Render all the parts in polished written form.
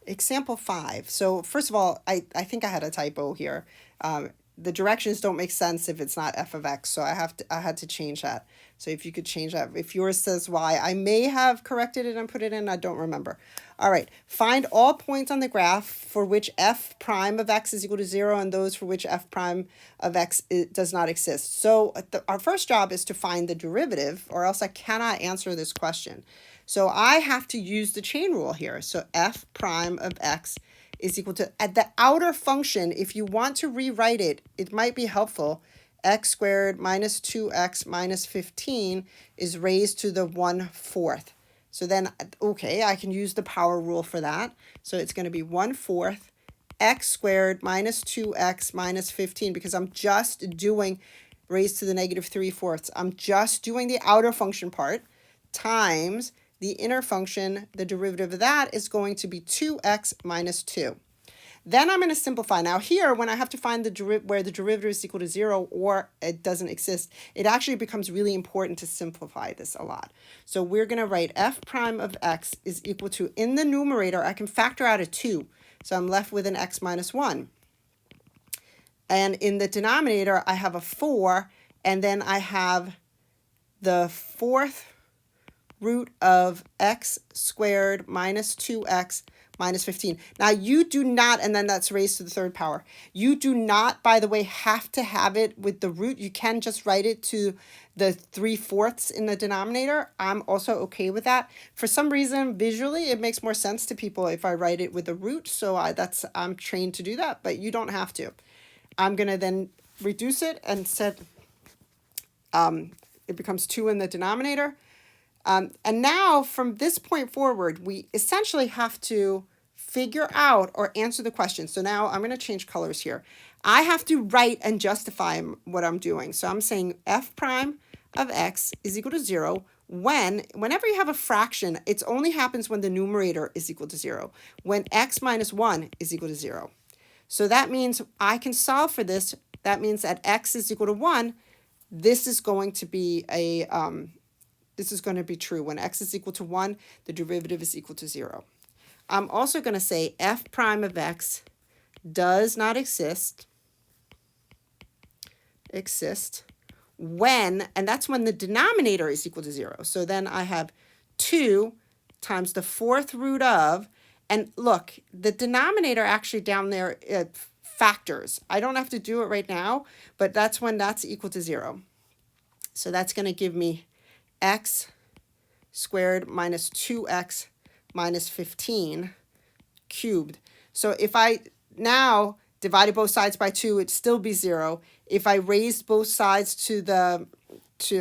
Example 5. So first of all, I think I had a typo here. The directions don't make sense if it's not f of x, so I had to change that. So if you could change that. If yours says y, I may have corrected it and put it in, I don't remember. All right, find all points on the graph for which f prime of x is equal to 0 and those for which f prime of x does not exist. So our first job is to find the derivative, or else I cannot answer this question. So I have to use the chain rule here. So f prime of x is equal to, at the outer function, if you want to rewrite it, it might be helpful. X squared minus 2x minus 15 is raised to the 1/4. So then, okay, I can use the power rule for that. So it's going to be 1/4 x squared minus 2x minus 15, because I'm just doing raised to the negative 3/4. I'm just doing the outer function part, times the inner function. The derivative of that is going to be 2x minus 2. Then I'm going to simplify. Now here, when I have to find where the derivative is equal to 0 or it doesn't exist, it actually becomes really important to simplify this a lot. So we're going to write f prime of x is equal to, in the numerator, I can factor out a 2. So I'm left with an x minus 1. And in the denominator, I have a 4, and then I have the 4th root of x squared minus 2x minus 15. Now you do not, and then that's raised to the 3rd power. You do not, by the way, have to have it with the root. You can just write it to the 3/4 in the denominator. I'm also okay with that. For some reason, visually, it makes more sense to people if I write it with a root. So I'm trained to do that, but you don't have to. I'm going to then reduce it and set, it becomes 2 in the denominator. And now, from this point forward, we essentially have to figure out or answer the question. So now I'm going to change colors here. I have to write and justify what I'm doing. So I'm saying f prime of x is equal to 0 whenever you have a fraction, it only happens when the numerator is equal to 0, when x minus 1 is equal to 0. So that means I can solve for this. That means that x is equal to 1. This is going to be this is going to be true. When x is equal to 1, the derivative is equal to 0. I'm also going to say f prime of x does not exist when, and that's when the denominator is equal to 0. So then I have 2 times the 4th root of, and look, the denominator actually down there factors. I don't have to do it right now, but that's when that's equal to 0. So that's going to give me x squared minus 2x minus 15 cubed. So if I now divided both sides by 2, it'd still be 0. If I raised both sides to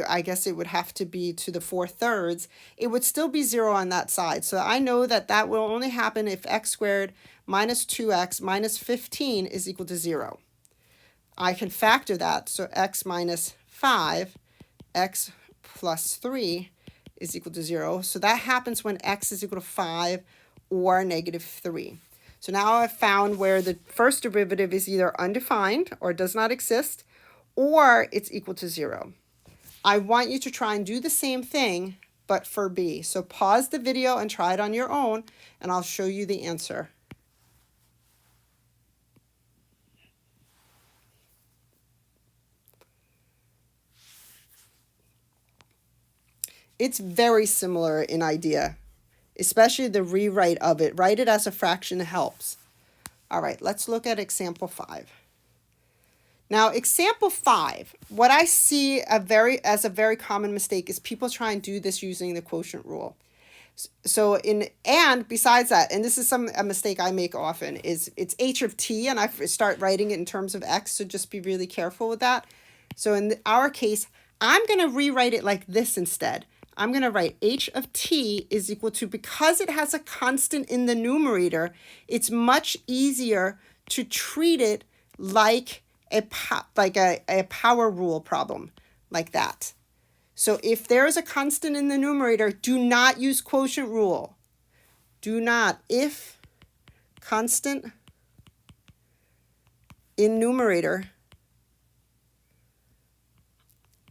I guess it would have to be to the 4/3, it would still be 0 on that side. So I know that that will only happen if x squared minus 2x minus 15 is equal to 0. I can factor that. So x minus 5, x plus 3 is equal to 0. So that happens when x is equal to 5 or negative 3. So now I've found where the first derivative is either undefined or does not exist, or it's equal to 0. I want you to try and do the same thing, but for b. So pause the video and try it on your own, and I'll show you the answer. It's very similar in idea, especially the rewrite of it. Write it as a fraction helps. All right, let's look at example 5. Now, example 5, what I see as a very common mistake is people try and do this using the quotient rule. So and besides that, and this is a mistake I make often, is it's h of t, and I start writing it in terms of x, so just be really careful with that. So in our case, I'm going to rewrite it like this instead. I'm going to write h of t is equal to, because it has a constant in the numerator, it's much easier to treat it like a power rule problem, like that. So if there is a constant in the numerator, do not use quotient rule. Do not. If constant in numerator,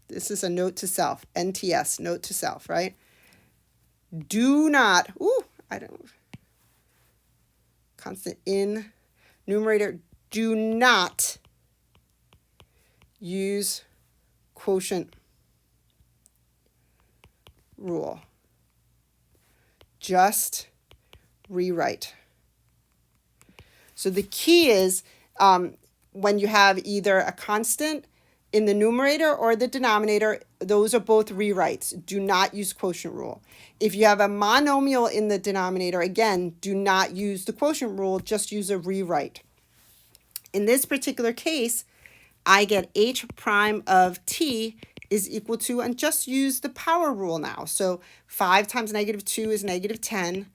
this is a note to self, NTS, note to self, right? Do not, constant in numerator. Do not use quotient rule. Just rewrite. So the key is when you have either a constant in the numerator or the denominator, those are both rewrites. Do not use quotient rule. If you have a monomial in the denominator, again, do not use the quotient rule, just use a rewrite. In this particular case, I get h prime of t is equal to, and just use the power rule now. So 5 times negative 2 is negative 10.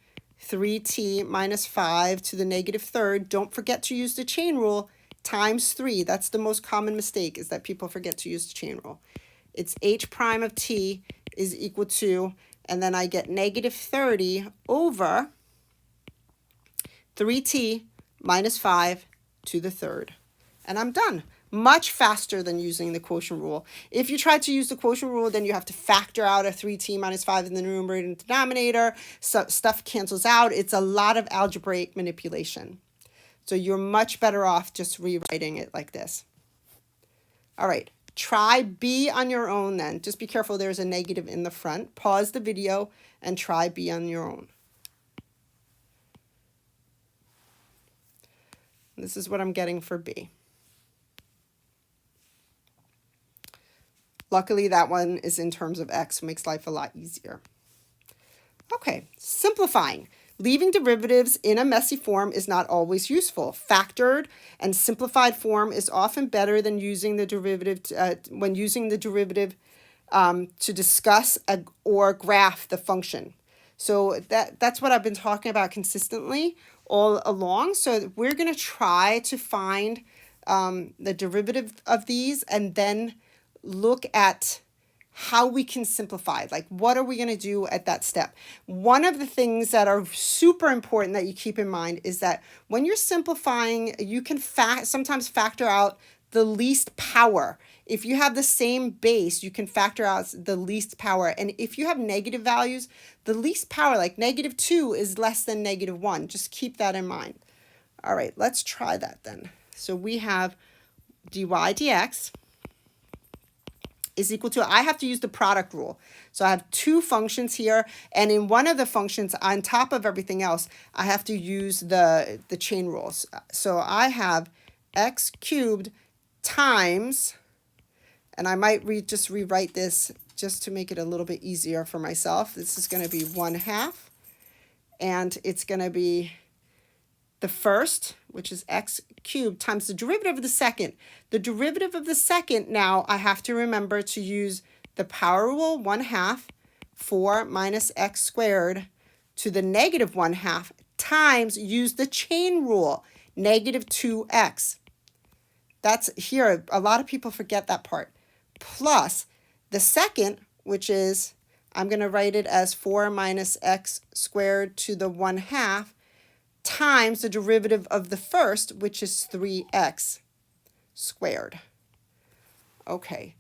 3t minus 5 to the negative third. Don't forget to use the chain rule, times 3. That's the most common mistake, is that people forget to use the chain rule. It's h prime of t is equal to, and then I get negative 30 over 3t minus 5 to the third. And I'm done. Much faster than using the quotient rule. If you try to use the quotient rule, then you have to factor out a 3t minus 5 in the numerator and denominator. So stuff cancels out. It's a lot of algebraic manipulation. So you're much better off just rewriting it like this. All right, try B on your own then. Just be careful, there's a negative in the front. Pause the video and try B on your own. This is what I'm getting for B. Luckily, that one is in terms of x, makes life a lot easier. Okay, simplifying. Leaving derivatives in a messy form is not always useful. Factored and simplified form is often better than using the derivative when using the derivative to discuss or graph the function. So that's what I've been talking about consistently all along. So we're going to try to find the derivative of these and then look at how we can simplify. Like, what are we going to do at that step? One of the things that are super important that you keep in mind is that when you're simplifying, you can sometimes factor out the least power. If you have the same base, you can factor out the least power. And if you have negative values, the least power, like negative 2, is less than negative 1. Just keep that in mind. All right, let's try that then. So we have dy dx is equal to, I have to use the product rule. So I have two functions here, and in one of the functions, on top of everything else, I have to use the chain rules. So I have x cubed times, and I might just rewrite this just to make it a little bit easier for myself. This is going to be 1/2, and it's going to be the first, which is x cubed, times the derivative of the second. The derivative of the second, now I have to remember to use the power rule, 1/2, 4 minus x squared to the negative 1/2, times, use the chain rule, negative 2x. That's here, a lot of people forget that part. Plus the second, which is, I'm going to write it as 4 minus x squared to the 1/2, times the derivative of the first, which is 3x squared. Okay,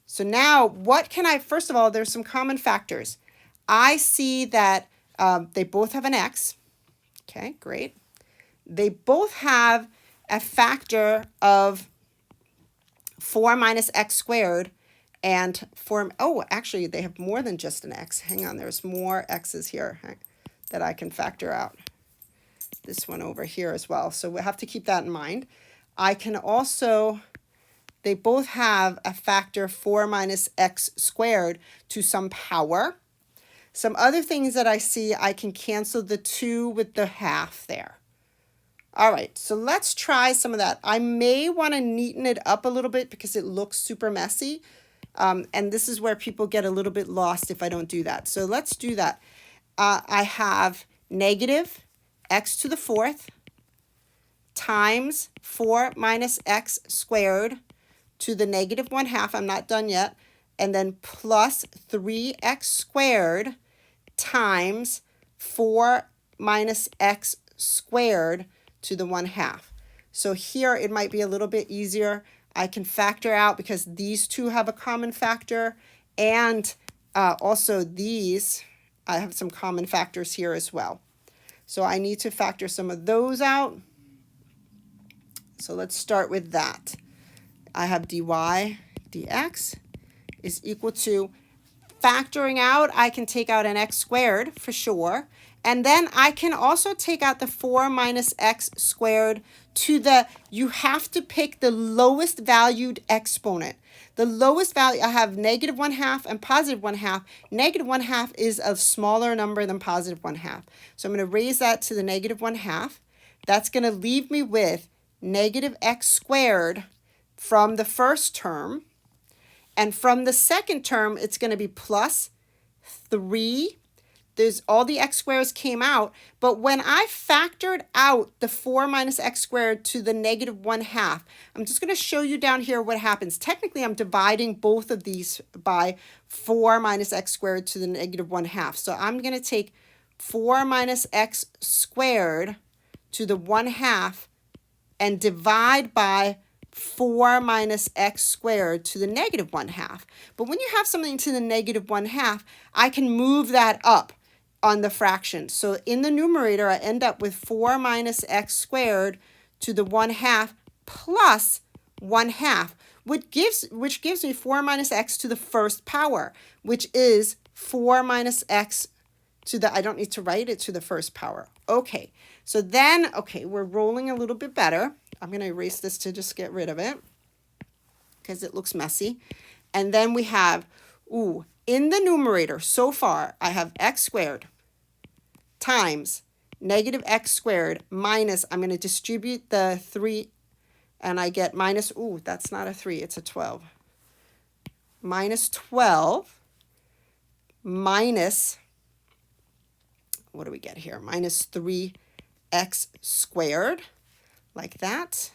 so now what can I, first of all, there's some common factors. I see that they both have an x. Okay, great. They both have a factor of 4 minus x squared and 4, oh, actually they have more than just an x. Hang on, there's more x's here that I can factor out. This one over here as well. So we have to keep that in mind. I can also, they both have a factor 4 minus x squared to some power. Some other things that I see, I can cancel the 2 with the half there. All right, so let's try some of that. I may want to neaten it up a little bit because it looks super messy. And this is where people get a little bit lost if I don't do that. So let's do that. I have negative x to the 4th times 4 minus x squared to the negative 1/2. I'm not done yet. And then plus 3x squared times 4 minus x squared to the 1/2. So here it might be a little bit easier. I can factor out because these two have a common factor, and also these, I have some common factors here as well. So I need to factor some of those out. So let's start with that. I have dy dx is equal to, factoring out, I can take out an x squared for sure. And then I can also take out the 4 minus x squared to the, you have to pick the lowest valued exponent. The lowest value, I have negative 1/2 and positive 1/2. Negative 1/2 is a smaller number than positive 1/2. So I'm going to raise that to the negative 1/2. That's going to leave me with negative x squared from the first term. And from the second term, it's going to be plus 3. There's all the x squares came out. But when I factored out the 4 minus x squared to the negative 1/2, I'm just going to show you down here what happens. Technically, I'm dividing both of these by 4 minus x squared to the negative 1/2. So I'm going to take 4 minus x squared to the 1/2 and divide by 4 minus x squared to the negative 1/2. But when you have something to the negative 1/2, I can move that up on the fraction. So in the numerator, I end up with 4 minus x squared to the 1/2 plus 1/2, which gives me 4 minus x to the first power, which is 4 minus x to the, I don't need to write it, to the first power. Okay, so then, okay, we're rolling a little bit better. I'm going to erase this to just get rid of it because it looks messy. And then we have, in the numerator, so far, I have x squared times negative x squared minus, I'm going to distribute the 3, and I get minus, that's not a 3, it's a 12. Minus 12 minus, what do we get here? Minus 3x squared, like that,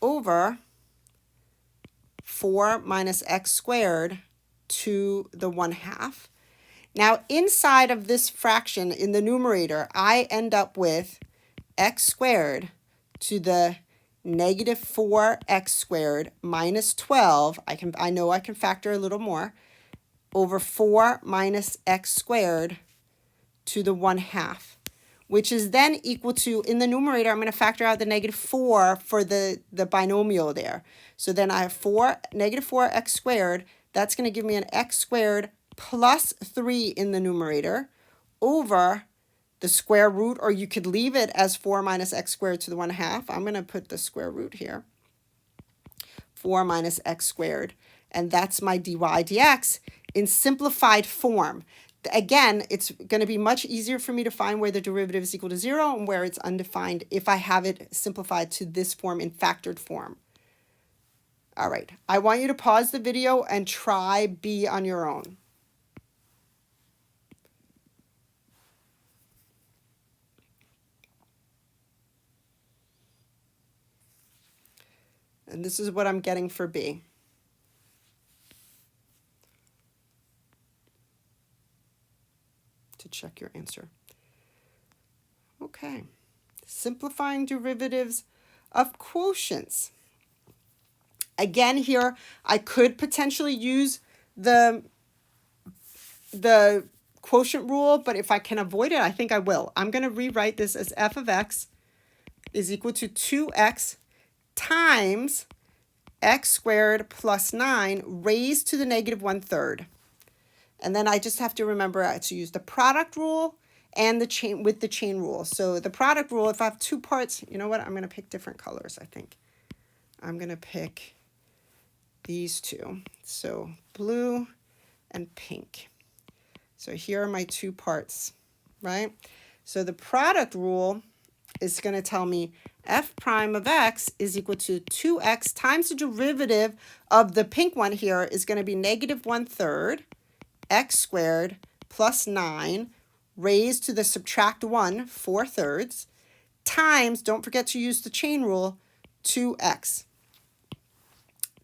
over 4 minus x squared to the 1/2. Now, inside of this fraction in the numerator, I end up with x squared to the negative 4x squared minus 12. I know I can factor a little more, over 4 minus x squared to the 1/2, which is then equal to, in the numerator, I'm going to factor out the negative 4 for the binomial there. So then I have negative 4x squared. That's going to give me an x squared plus 3 in the numerator over the square root, or you could leave it as 4 minus x squared to the 1/2. I'm going to put the square root here. 4 minus x squared. And that's my dy dx in simplified form. Again, it's going to be much easier for me to find where the derivative is equal to 0 and where it's undefined if I have it simplified to this form in factored form. All right, I want you to pause the video and try B on your own. And this is what I'm getting for B. To check your answer. Okay, simplifying derivatives of quotients. Again, here I could potentially use the quotient rule, but if I can avoid it, I think I will. I'm going to rewrite this as f of x is equal to 2x times x squared plus 9 raised to the negative 1/3. And then I just have to remember to use the product rule and the chain with the chain rule. So the product rule, if I have two parts, you know what? I'm going to pick different colors, I think. I'm going to pick these two. So blue and pink. So here are my two parts, right? So the product rule is going to tell me f prime of x is equal to 2x times the derivative of the pink one here is going to be negative 1/3 x squared plus 9 raised to the subtract 1 4/3 times, don't forget to use the chain rule, 2x.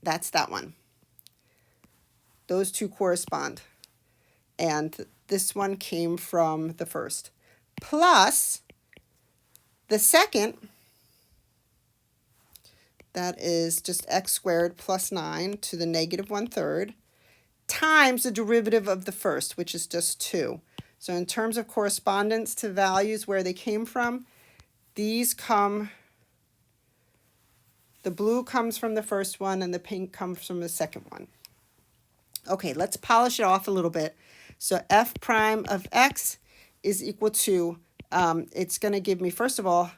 That's that one. Those two correspond. And this one came from the first. Plus the second, that is just x squared plus 9 to the negative 1/3 times the derivative of the first, which is just 2. So in terms of correspondence to values where they came from, these come, the blue comes from the first one and the pink comes from the second one. Okay, let's polish it off a little bit. So f prime of x is equal to, it's going to give me, first of all,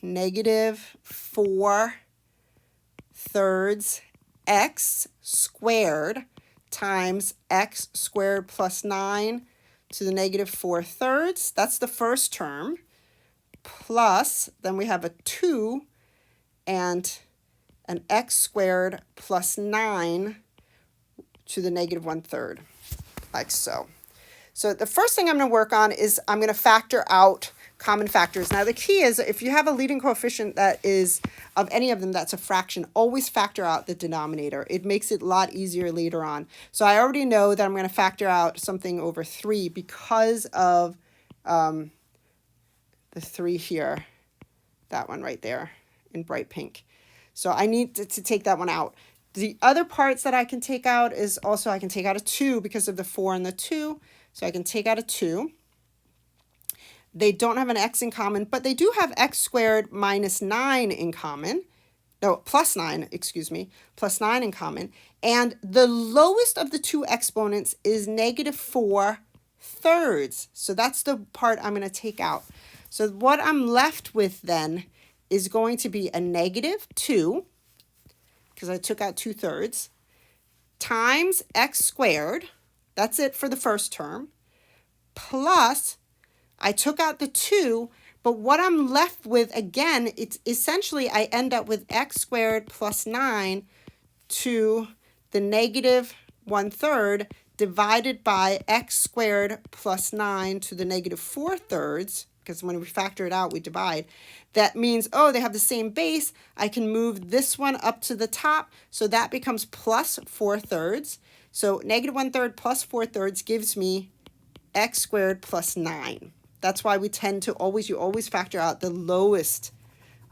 negative 4/3 x squared times x squared plus 9 to the negative 4/3. That's the first term. Plus, then we have a 2 and an x squared plus 9 to the negative 1/3, like so. So the first thing I'm going to work on is I'm going to factor out common factors. Now the key is if you have a leading coefficient that is of any of them that's a fraction, always factor out the denominator. It makes it a lot easier later on. So I already know that I'm going to factor out something over 3 because of the 3 here, that one right there in bright pink. So I need to take that one out. The other parts that I can take out is also I can take out a 2 because of the 4 and the 2. So I can take out a 2. They don't have an x in common, but they do have x squared minus 9 in common. No, plus 9, excuse me, plus 9 in common. And the lowest of the two exponents is negative 4/3. So that's the part I'm going to take out. So what I'm left with then is going to be a negative 2, because I took out 2/3, times x squared. That's it for the first term. Plus, I took out the 2, but what I'm left with, again, it's essentially I end up with x squared plus 9 to the negative 1/3 divided by x squared plus 9 to the negative 4/3, because when we factor it out, we divide. That means, oh, they have the same base. I can move this one up to the top, so that becomes plus 4/3. So negative 1/3 plus 4/3 gives me x squared plus 9. That's why we tend to always, you always factor out the lowest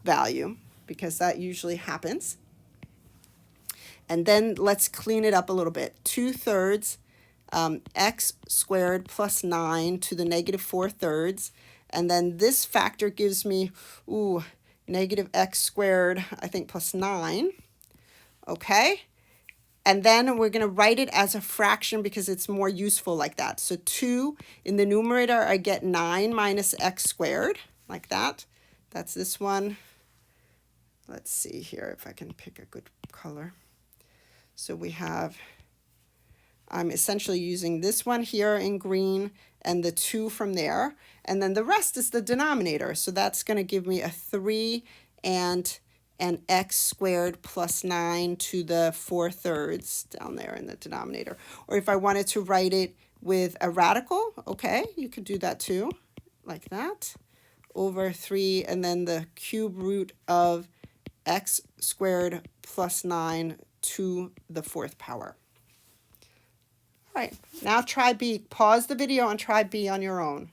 value, because that usually happens. And then let's clean it up a little bit. 2/3 x squared plus 9 to the negative 4/3. And then this factor gives me, negative x squared, I think, plus 9. Okay. And then we're going to write it as a fraction because it's more useful like that. So 2 in the numerator, I get 9 minus x squared, like that. That's this one. Let's see here if I can pick a good color. So we have, I'm essentially using this one here in green and the 2 from there. And then the rest is the denominator. So that's going to give me a 3 and an x squared plus 9 to the 4/3 down there in the denominator. Or if I wanted to write it with a radical, okay, you could do that too, like that, over 3, and then the cube root of x squared plus 9 to the 4th power. All right, now try B. Pause the video and try B on your own.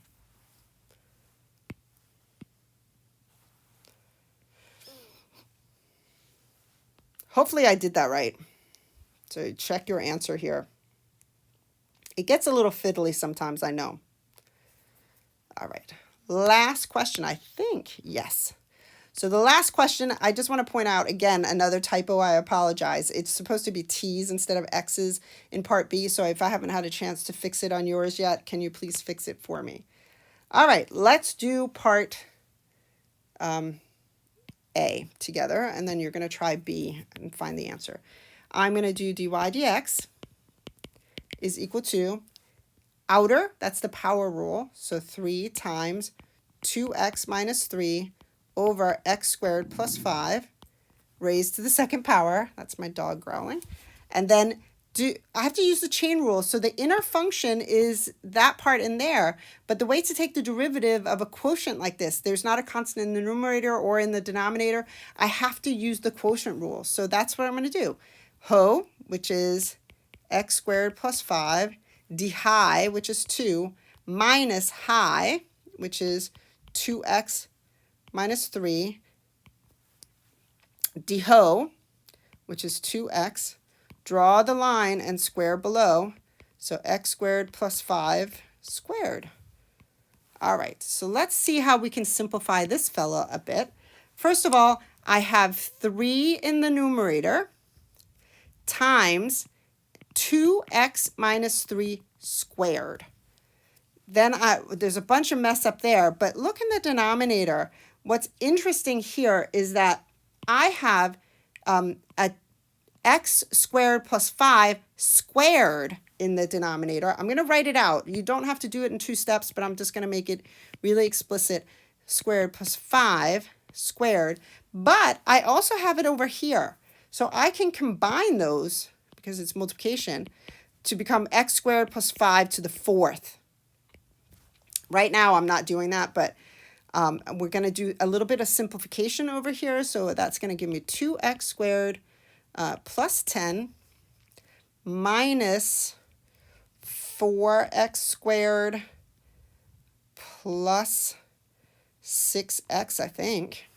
Hopefully I did that right. So check your answer here. It gets a little fiddly sometimes, I know. All right, last question, I think, yes. So the last question, I just want to point out, again, another typo, I apologize. It's supposed to be T's instead of X's in part B, so if I haven't had a chance to fix it on yours yet, can you please fix it for me? All right, let's do part A together, and then you're going to try B and find the answer. I'm going to do dy dx is equal to outer, that's the power rule, so 3 times 2x minus 3 over x squared plus 5 raised to the 2nd power. That's my dog growling. And then I have to use the chain rule. So the inner function is that part in there. But the way to take the derivative of a quotient like this, there's not a constant in the numerator or in the denominator. I have to use the quotient rule. So that's what I'm going to do. Ho, which is x squared plus 5, d high, which is 2, minus high, which is 2x minus 3, d ho, which is 2x, draw the line and square below, so x squared plus 5 squared. All right, so let's see how we can simplify this fella a bit. First of all, I have 3 in the numerator times 2x minus 3 squared. Then there's a bunch of mess up there, but look in the denominator. What's interesting here is that I have a x squared plus 5 squared in the denominator. I'm going to write it out. You don't have to do it in 2 steps, but I'm just going to make it really explicit. Squared plus 5 squared. But I also have it over here. So I can combine those, because it's multiplication, to become x squared plus 5 to the 4th. Right now I'm not doing that, but we're going to do a little bit of simplification over here. So that's going to give me 2x squared plus 10 minus 4x squared plus 6x, I think.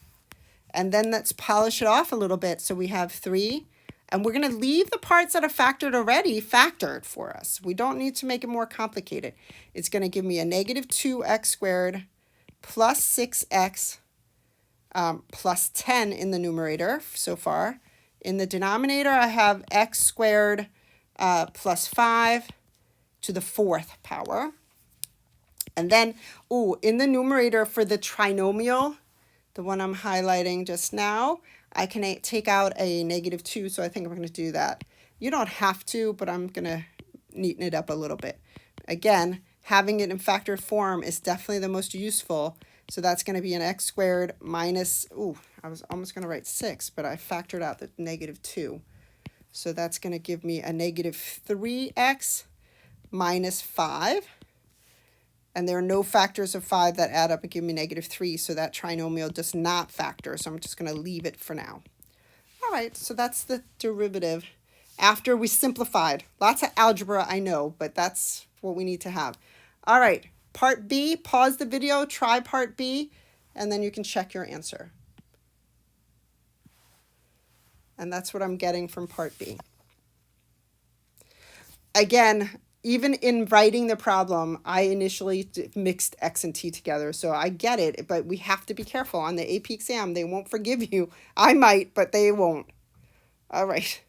And then let's polish it off a little bit. So we have 3. And we're going to leave the parts that are factored already factored for us. We don't need to make it more complicated. It's going to give me a negative 2x squared plus 6x plus 10 in the numerator so far. In the denominator, I have x squared plus 5 to the 4th power. And then, in the numerator for the trinomial, the one I'm highlighting just now, I can take out a negative 2, so I think I'm going to do that. You don't have to, but I'm going to neaten it up a little bit. Again, having it in factored form is definitely the most useful. So that's going to be an x squared minus, I was almost going to write 6, but I factored out the negative 2. So that's going to give me a negative 3x minus 5. And there are no factors of 5 that add up and give me negative 3, so that trinomial does not factor, so I'm just going to leave it for now. All right, so that's the derivative after we simplified. Lots of algebra, I know, but that's what we need to have. All right, part B, pause the video, try part B, and then you can check your answer. And that's what I'm getting from part B. Again, even in writing the problem, I initially mixed x and t together, so I get it, but we have to be careful. On the AP exam, they won't forgive you. I might, but they won't. All right.